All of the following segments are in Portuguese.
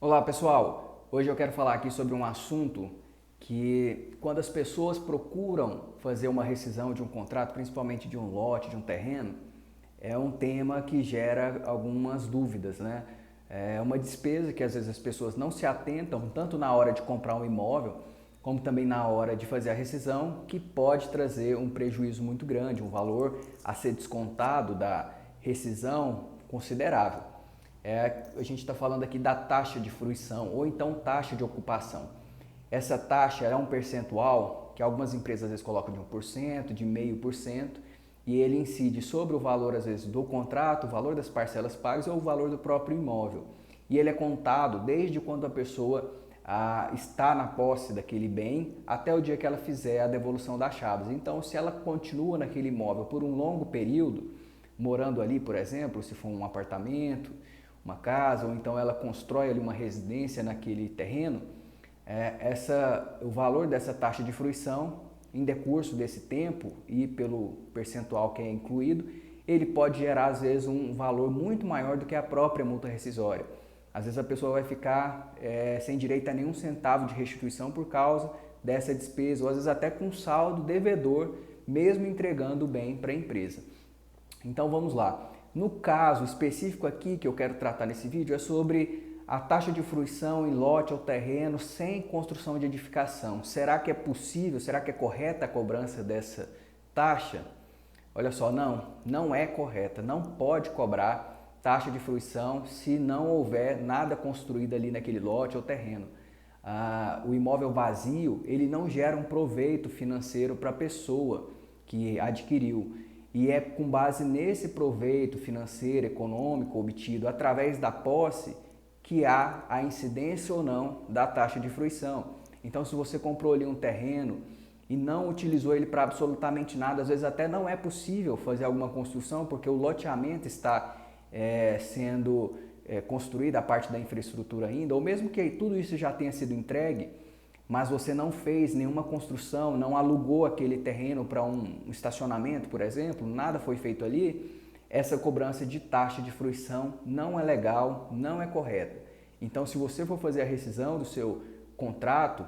Olá pessoal, hoje eu quero falar aqui sobre um assunto que quando as pessoas procuram fazer uma rescisão de um contrato, principalmente de um lote, de um terreno, é um tema que gera algumas dúvidas, né? É uma despesa que às vezes as pessoas não se atentam tanto na hora de comprar um imóvel, como também na hora de fazer a rescisão, que pode trazer um prejuízo muito grande, um valor a ser descontado da rescisão considerável. A gente está falando aqui da taxa de fruição ou então taxa de ocupação. Essa taxa é um percentual que algumas empresas às vezes colocam de 1%, de 0,5%, e ele incide sobre o valor às vezes do contrato, o valor das parcelas pagas ou o valor do próprio imóvel. E ele é contado desde quando a pessoa está na posse daquele bem até o dia que ela fizer a devolução das chaves. Então, se ela continua naquele imóvel por um longo período, morando ali, por exemplo, se for um apartamento, uma casa, ou então ela constrói ali uma residência naquele terreno, o valor dessa taxa de fruição, em decurso desse tempo e pelo percentual que é incluído, ele pode gerar às vezes um valor muito maior do que a própria multa rescisória. Às vezes a pessoa vai ficar sem direito a nenhum centavo de restituição por causa dessa despesa, ou às vezes até com saldo devedor, mesmo entregando o bem para a empresa. Então vamos lá. No caso específico aqui que eu quero tratar nesse vídeo é sobre a taxa de fruição em lote ou terreno sem construção de edificação. Será que é possível, será que é correta a cobrança dessa taxa? Olha só, não é correta, não pode cobrar taxa de fruição se não houver nada construído ali naquele lote ou terreno. O imóvel vazio, ele não gera um proveito financeiro para a pessoa que adquiriu. E é com base nesse proveito financeiro, econômico obtido através da posse que há a incidência ou não da taxa de fruição. Então, se você comprou ali um terreno e não utilizou ele para absolutamente nada, às vezes até não é possível fazer alguma construção porque o loteamento está sendo construído, a parte da infraestrutura ainda, ou mesmo que tudo isso já tenha sido entregue, mas você não fez nenhuma construção, não alugou aquele terreno para um estacionamento, por exemplo, nada foi feito ali, essa cobrança de taxa de fruição não é legal, não é correta. Então, se você for fazer a rescisão do seu contrato,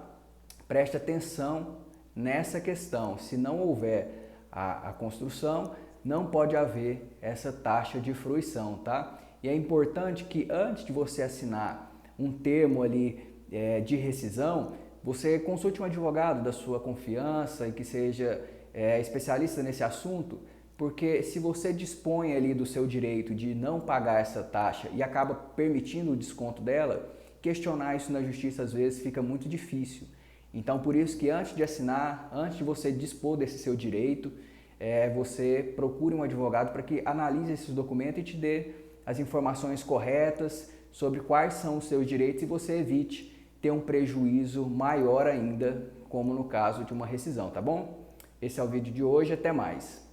preste atenção nessa questão. Se não houver a construção, não pode haver essa taxa de fruição, tá? E é importante que antes de você assinar um termo ali de rescisão, você consulte um advogado da sua confiança e que seja especialista nesse assunto, porque se você dispõe ali do seu direito de não pagar essa taxa e acaba permitindo o desconto dela, questionar isso na justiça às vezes fica muito difícil. Então, por isso que antes de assinar, antes de você dispor desse seu direito, você procure um advogado para que analise esses documentos e te dê as informações corretas sobre quais são os seus direitos e você evite ter um prejuízo maior ainda, como no caso de uma rescisão, tá bom? Esse é o vídeo de hoje, até mais.